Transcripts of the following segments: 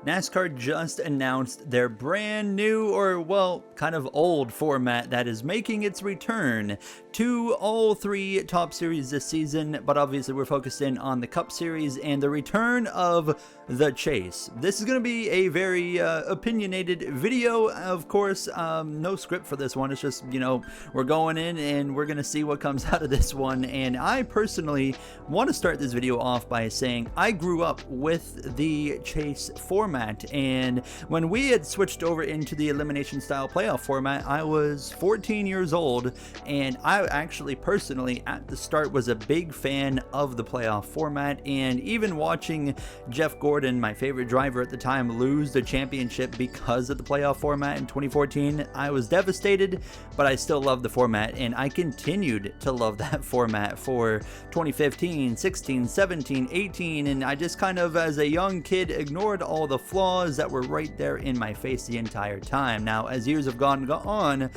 NASCAR just announced their brand new, or well, kind of old format that is making its return to all three top series this season, but obviously we're focused in on the Cup Series and the return of the chase. This is going to be a very opinionated video, of course. No script for this one. It's just, we're going in and we're going to see what comes out of this one. And I personally want to start this video off by saying I grew up with the chase format. And when we had switched over into the elimination style playoff format, I was 14 years old, and I actually personally at the start was a big fan of the playoff format. And even watching Jeff Gordon, my favorite driver at the time, lose the championship because of the playoff format in 2014, I was devastated, but I still love the format, and I continued to love that format for 2015, 16, 17, 18, and I just kind of, as a young kid, ignored all the flaws that were right there in my face the entire time. Now, as years have gone on,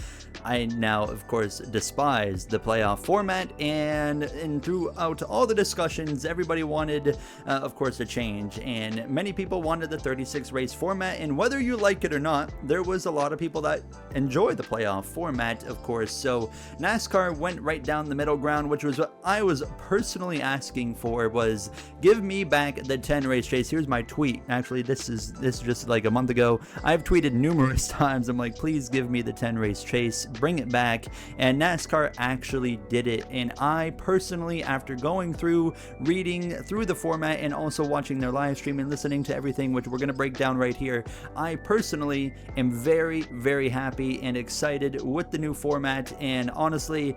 I now, of course, despise the playoff format, and throughout all the discussions, everybody wanted, of course, a change, and many people wanted the 36 race format, and whether you like it or not, there was a lot of people that enjoy the playoff format, of course. So NASCAR went right down the middle ground, which was what I was personally asking for, was give me back the 10 race chase. Here's my tweet. Actually, this is just like a month ago. I've tweeted numerous times. I'm like, please give me the 10 race chase, bring it back. And NASCAR actually did it. And I personally, after going through, reading through the format, and also watching their live stream and listening to everything, which we're going to break down right here, I personally am very, very happy and excited with the new format. And honestly,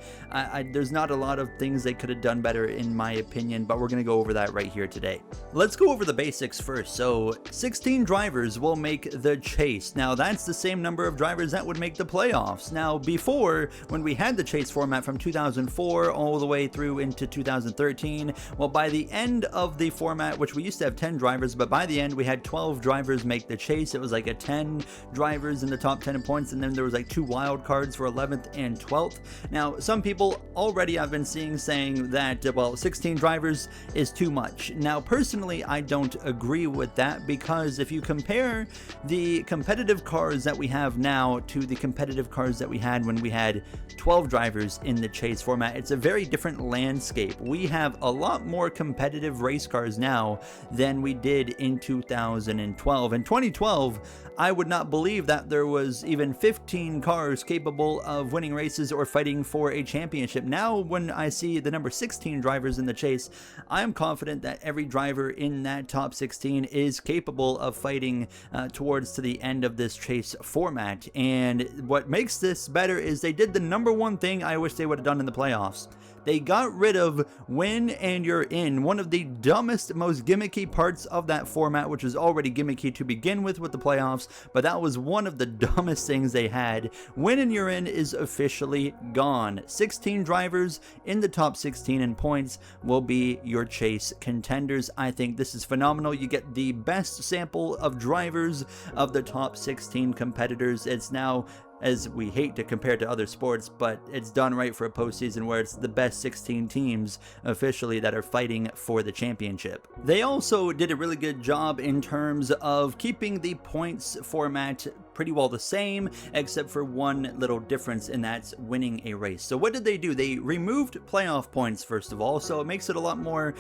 there's not a lot of things they could have done better in my opinion, but we're going to go over that right here today. Let's go over the basics first. So 16 drivers will make the chase. Now, that's the same number of drivers that would make the playoffs. Now, before, when we had the chase format from 2004 all the way through into 2013, well, by the end of the format, which we used to have 10 drivers, but by the end we had 12 drivers make the chase. It was like a 10 drivers in the top 10 in points, and then there was like 2 wild cards for 11th and 12th. Now, some people already I've been seeing saying that, well, 16 drivers is too much. Now, personally, I don't agree with that, because if you compare the competitive cars that we have now to the competitive cars that we had when we had 12 drivers in the chase format, it's a very different landscape. We have a lot more competitive race cars now than we did in 2012. In 2012, I would not believe that there was even 15 cars capable of winning races or fighting for a championship. Now, when I see the number 16 drivers in the chase, I am confident that every driver in that top 16 is capable of fighting towards to the end of this chase format. And what makes this better is they did the number one thing I wish they would have done in the playoffs. They got rid of win and you're in, one of the dumbest, most gimmicky parts of that format, which was already gimmicky to begin with the playoffs, but that was one of the dumbest things they had. Win and you're in is officially gone. 16 drivers in the top 16 in points will be your chase contenders. I think this is phenomenal. You get the best sample of drivers of the top 16 competitors. It's now, as we hate to compare to other sports, but it's done right for a postseason where it's the best 16 teams officially that are fighting for the championship. They also did a really good job in terms of keeping the points format pretty well the same, except for one little difference, and that's winning a race. So what did they do? They removed playoff points, first of all, so it makes it a lot more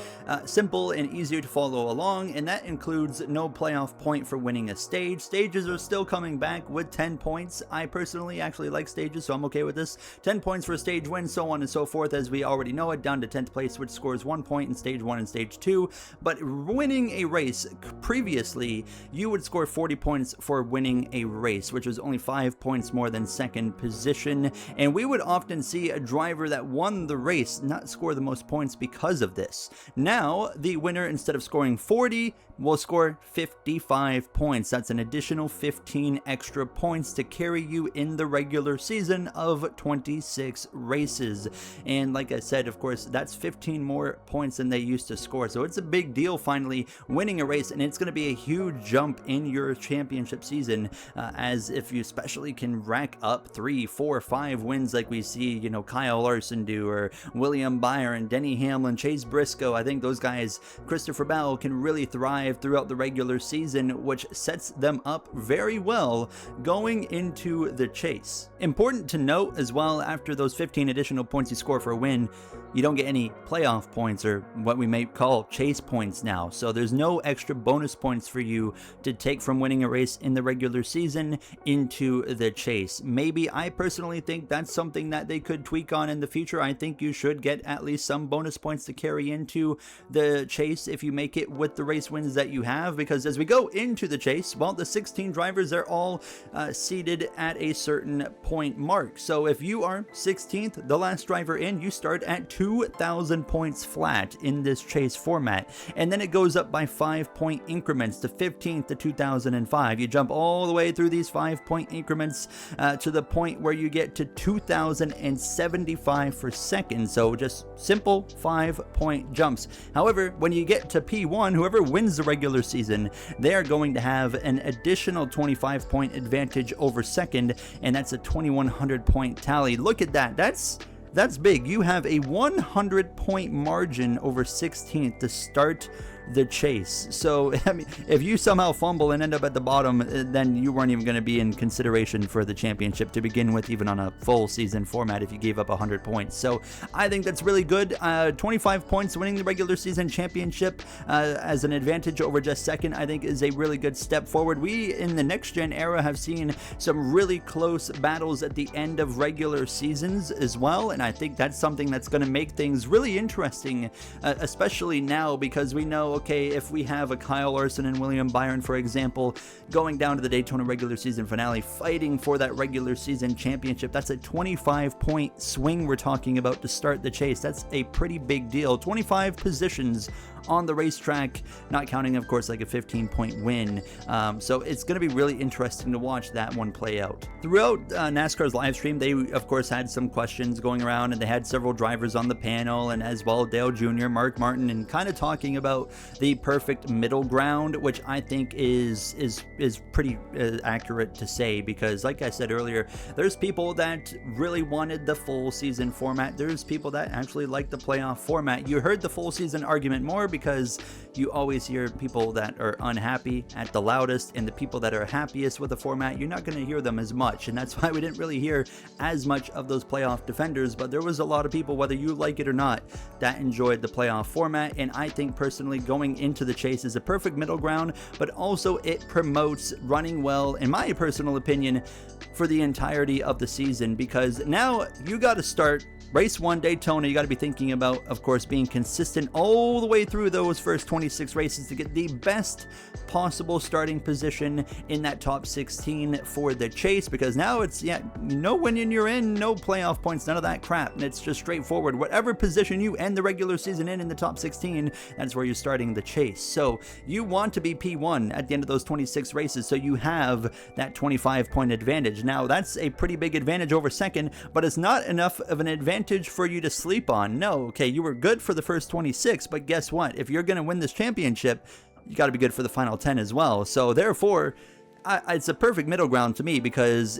simple and easier to follow along, and that includes no playoff point for winning a stage. Stages are still coming back with 10 points. I personally actually like stages, so I'm okay with this. 10 points for a stage win, so on and so forth, as we already know it, down to 10th place, which scores 1 point in stage 1 and stage 2. But winning a race, previously, you would score 40 points for winning a race, which was only 5 points more than second position, and we would often see a driver that won the race not score the most points because of this. Now, the winner, instead of scoring 40, will score 55 points. That's an additional 15 extra points to carry you in the regular season of 26 races. And like I said, of course, that's 15 more points than they used to score. So it's a big deal finally winning a race, and it's going to be a huge jump in your championship season as if you especially can rack up 3, 4, 5 wins like we see, you know, Kyle Larson do, or William Byron, Denny Hamlin, Chase Briscoe. I think those guys, Christopher Bell, can really thrive throughout the regular season, which sets them up very well going into the chase. Important to note as well, after those 15 additional points you score for a win, you don't get any playoff points, or what we may call chase points now. So there's no extra bonus points for you to take from winning a race in the regular season into the chase. Maybe, I personally think that's something that they could tweak on in the future. I think you should get at least some bonus points to carry into the chase if you make it with the race wins that you have, because as we go into the chase, well, the 16 drivers are all seated at a certain point mark. So if you are 16th, the last driver in, you start at 2,000 points flat in this chase format, and then it goes up by 5-point increments to 15th to 2005. You jump all the way through these 5-point increments to the point where you get to 2075 for second. So just simple 5-point jumps. However, when you get to P1, whoever wins the regular season, they are going to have an additional 25-point advantage over second, and that's a 2,100-point tally. Look at that. That's big. You have a 100-point margin over 16th to start the chase. So, I mean, if you somehow fumble and end up at the bottom, then you weren't even going to be in consideration for the championship to begin with, even on a full season format, if you gave up 100 points. So I think that's really good. 25 points winning the regular season championship as an advantage over just second, I think is a really good step forward. We, in the next gen era, have seen some really close battles at the end of regular seasons as well, and I think that's something that's going to make things really interesting, especially now, because we know, okay, if we have a Kyle Larson and William Byron, for example, going down to the Daytona regular season finale, fighting for that regular season championship, that's a 25-point swing we're talking about to start the chase. That's a pretty big deal. 25 positions on the racetrack, not counting, of course, like a 15-point win. So it's going to be really interesting to watch that one play out. Throughout NASCAR's live stream, they, of course, had some questions going around, and they had several drivers on the panel, and as well Dale Jr., Mark Martin, and kind of talking about the perfect middle ground, which I think is pretty accurate to say, because like I said earlier, there's people that really wanted the full season format. There's people that actually like the playoff format. You heard the full season argument more because you always hear people that are unhappy at the loudest, and the people that are happiest with the format, you're not going to hear them as much, and that's why we didn't really hear as much of those playoff defenders. But there was a lot of people, whether you like it or not, that enjoyed the playoff format, and I think personally going into the chase is a perfect middle ground, but also it promotes running well, in my personal opinion, for the entirety of the season, because now you got to start Race 1, Daytona, you got to be thinking about, of course, being consistent all the way through those first 26 races to get the best possible starting position in that top 16 for the chase, because now it's, no winning you're in, no playoff points, none of that crap, and it's just straightforward. Whatever position you end the regular season in the top 16, that's where you're starting the chase. So you want to be P1 at the end of those 26 races, so you have that 25-point advantage. Now, that's a pretty big advantage over second, but it's not enough of an advantage for you to sleep on. No, okay, you were good for the first 26, but guess what? If you're going to win this championship, you got to be good for the final 10 as well. So therefore, it's a perfect middle ground to me, because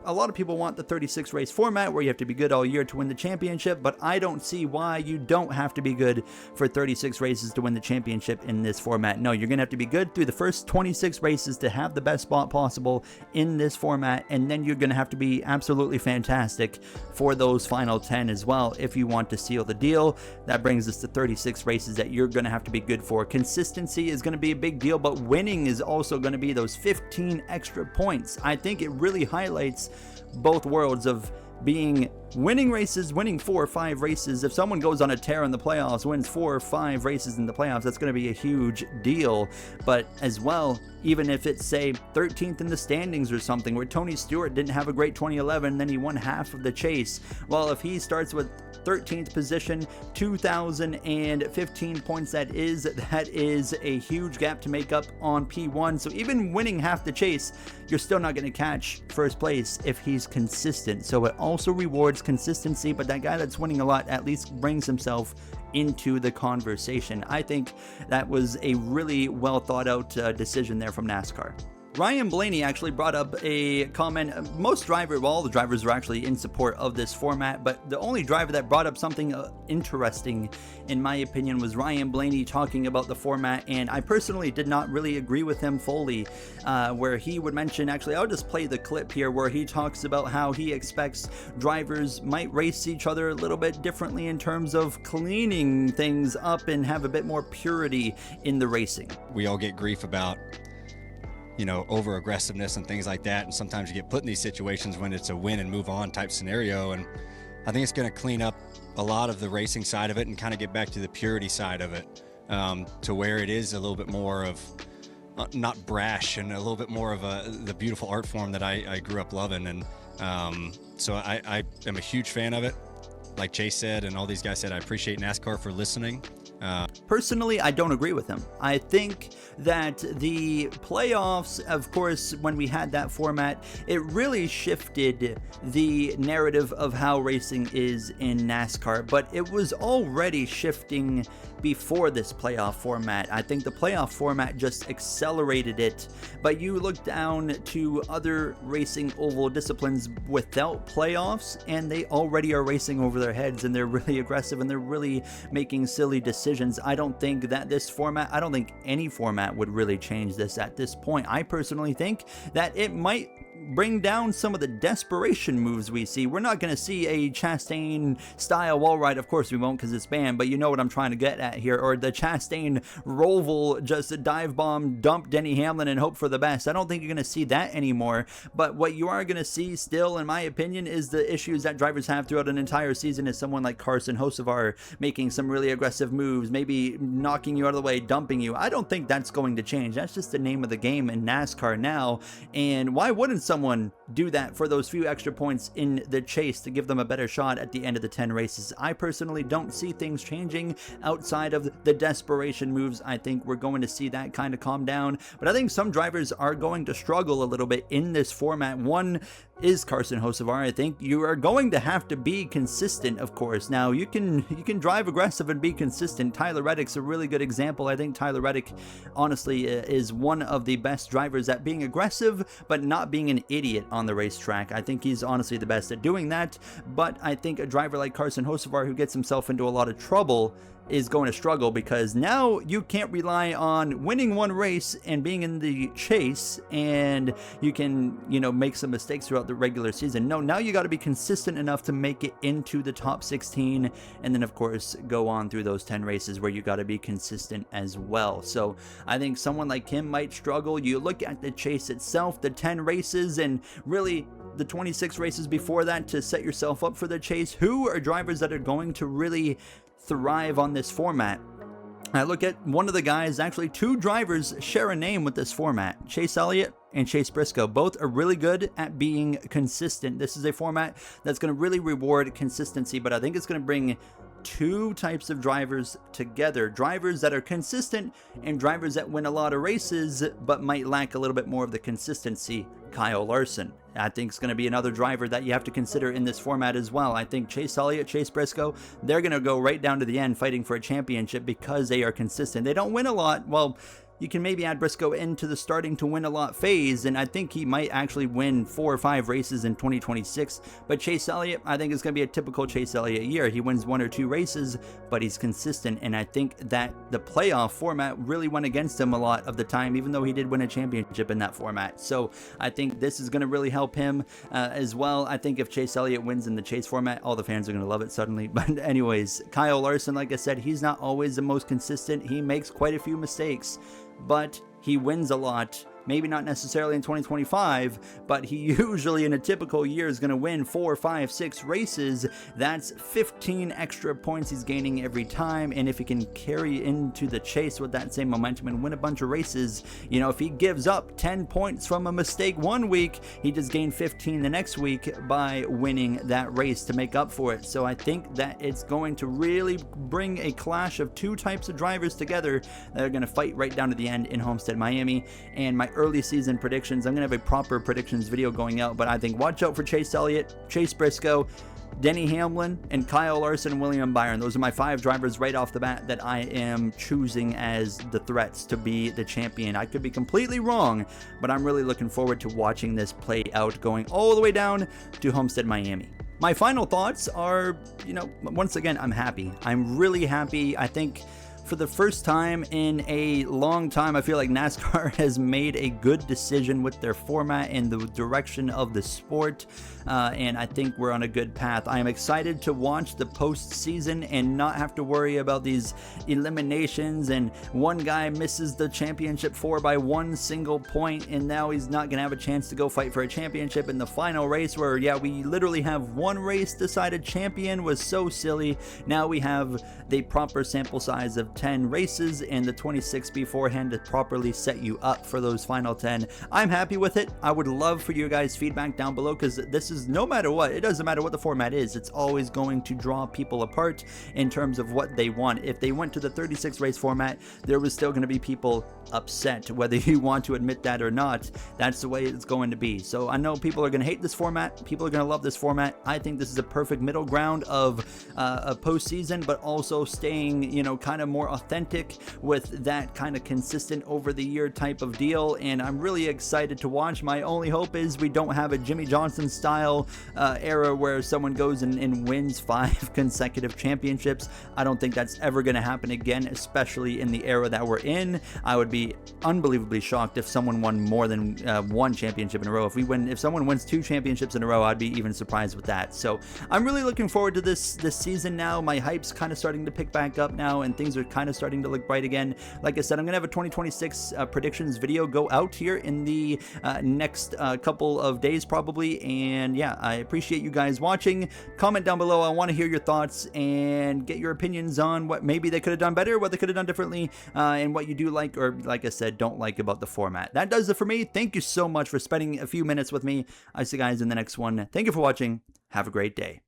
a lot of people want the 36 race format where you have to be good all year to win the championship, but I don't see why you don't have to be good for 36 races to win the championship in this format. No, you're going to have to be good through the first 26 races to have the best spot possible in this format, and then you're going to have to be absolutely fantastic for those final 10 as well if you want to seal the deal. That brings us to 36 races that you're going to have to be good for. Consistency is going to be a big deal, but winning is also going to be those 15 extra points. I think it really highlights both worlds of winning races, winning 4 or 5 races. If someone goes on a tear in the playoffs, wins 4 or 5 races in the playoffs, that's going to be a huge deal. But as well, even if it's, say, 13th in the standings or something, where Tony Stewart didn't have a great 2011, then he won half of the chase. Well, if he starts with 13th position, 2,015 points, that is a huge gap to make up on P1. So even winning half the chase, you're still not going to catch first place if he's consistent. So it also rewards consistency, but that guy that's winning a lot at least brings himself into the conversation. I think that was a really well thought out decision there from NASCAR. Ryan Blaney actually brought up a comment. All the drivers were actually in support of this format, but the only driver that brought up something interesting, in my opinion, was Ryan Blaney talking about the format, and I personally did not really agree with him fully, where he would mention, actually, I'll just play the clip here, where he talks about how he expects drivers might race each other a little bit differently in terms of cleaning things up and have a bit more purity in the racing. We all get grief about, you know, over aggressiveness and things like that, and sometimes you get put in these situations when it's a win and move on type scenario, and I think it's going to clean up a lot of the racing side of it and kind of get back to the purity side of it, to where it is a little bit more of not brash and a little bit more of the beautiful art form that I grew up loving. And so I am a huge fan of it. Like Chase said and all these guys said, I appreciate NASCAR for listening. Personally, I don't agree with him. I think that the playoffs, of course, when we had that format, it really shifted the narrative of how racing is in NASCAR, but it was already shifting before this playoff format. I think the playoff format just accelerated it, but you look down to other racing oval disciplines without playoffs, and they already are racing over their heads, and they're really aggressive, and they're really making silly decisions. I don't think that this format, I don't think any format would really change this at this point. I personally think that it might bring down some of the desperation moves we see. We're not going to see a Chastain style wall ride. Of course we won't, because it's banned, but you know what I'm trying to get at here. Or the Chastain Roval, just a dive bomb, dump Denny Hamlin and hope for the best. I don't think you're going to see that anymore. But what you are going to see still, in my opinion, is the issues that drivers have throughout an entire season, is someone like Carson Hocevar making some really aggressive moves, maybe knocking you out of the way, dumping you. I don't think that's going to change. That's just the name of the game in NASCAR now. And why wouldn't someone do that for those few extra points in the chase to give them a better shot at the end of the 10 races? I personally don't see things changing outside of the desperation moves. I think we're going to see that kind of calm down, but I think some drivers are going to struggle a little bit in this format. One is Carson Hocevar. I think you are going to have to be consistent, of course. Now, you can drive aggressive and be consistent. Tyler Reddick's a really good example. I think Tyler Reddick, honestly, is one of the best drivers at being aggressive, but not being an idiot on the racetrack. I think he's honestly the best at doing that, but I think a driver like Carson Hocevar, who gets himself into a lot of trouble, is going to struggle, because now you can't rely on winning one race and being in the chase, and you can, make some mistakes throughout the regular season. No, now you got to be consistent enough to make it into the top 16, and then of course go on through those 10 races where you got to be consistent as well. So I think someone like him might struggle. You look at the chase itself, the 10 races, and really the 26 races before that to set yourself up for the chase. Who are drivers that are going to really thrive on this format? I look at one of the guys, actually two drivers share a name with this format: Chase Elliott and Chase Briscoe. Both are really good at being consistent. This is a format that's going to really reward consistency, but I think it's going to bring two types of drivers together: drivers that are consistent and drivers that win a lot of races but might lack a little bit more of the consistency. Kyle Larson, I think, is going to be another driver that you have to consider in this format as well. I think Chase Elliott, Chase Briscoe, they're going to go right down to the end fighting for a championship because they are consistent. They don't win a lot. Well, you can maybe add Briscoe into the starting to win a lot phase, and I think he might actually win 4 or 5 races in 2026. But Chase Elliott, I think, is going to be a typical Chase Elliott year. He wins 1 or 2 races, but he's consistent, and I think that the playoff format really went against him a lot of the time, even though he did win a championship in that format. So I think this is going to really help him as well. I think if Chase Elliott wins in the chase format, all the fans are going to love it suddenly. But anyways, Kyle Larson, like I said, he's not always the most consistent. He makes quite a few mistakes, but he wins a lot. Maybe not necessarily in 2025, but he usually in a typical year is going to win 4, 5, 6 races. That's 15 extra points he's gaining every time. And if he can carry into the chase with that same momentum and win a bunch of races, if he gives up 10 points from a mistake one week, he just gained 15 the next week by winning that race to make up for it. So I think that it's going to really bring a clash of two types of drivers together that are going to fight right down to the end in Homestead, Miami. And my early season predictions, I'm going to have a proper predictions video going out, but I think watch out for Chase Elliott, Chase Briscoe. Denny Hamlin, and Kyle Larson and William Byron. Those are my 5 drivers right off the bat that I am choosing as the threats to be the champion. I could be completely wrong, but I'm really looking forward to watching this play out, going all the way down to Homestead, Miami. My final thoughts are, once again, I'm happy. I'm really happy. I think for the first time in a long time, I feel like NASCAR has made a good decision with their format and the direction of the sport, and I think we're on a good path. I am excited to watch the postseason and not have to worry about these eliminations and one guy misses the championship by 1 single point, and now he's not going to have a chance to go fight for a championship in the final race, where, we literally have one race decided champion. Was so silly. Now we have the proper sample size of 10 races and the 26 beforehand to properly set you up for those final 10. I'm happy with it. I would love for you guys' feedback down below, because this is, no matter what, it doesn't matter what the format is, it's always going to draw people apart in terms of what they want. If they went to the 36 race format, there was still going to be people upset, whether you want to admit that or not. That's the way it's going to be. So I know people are going to hate this format, people are going to love this format. I think this is a perfect middle ground of a postseason, but also staying, kind of more authentic with that kind of consistent over the year type of deal, and I'm really excited to watch. My only hope is we don't have a Jimmy Johnson style era where someone goes and wins 5 consecutive championships. I don't think that's ever going to happen again, especially in the era that we're in. I would be unbelievably shocked if someone won more than 1 championship in a row. If someone wins 2 championships in a row, I'd be even surprised with that. So I'm really looking forward to this season now. My hype's kind of starting to pick back up now, and things are kind of starting to look bright again. Like I said, I'm gonna have a 2026 predictions video go out here in the next couple of days probably, and yeah, I appreciate you guys watching. Comment down below. I want to hear your thoughts and get your opinions on what maybe they could have done better, what they could have done differently, and what you do like, or like I said, don't like about the format. That does it for me. Thank you so much for spending a few minutes with me. I'll see you guys in the next one. Thank you for watching. Have a great day.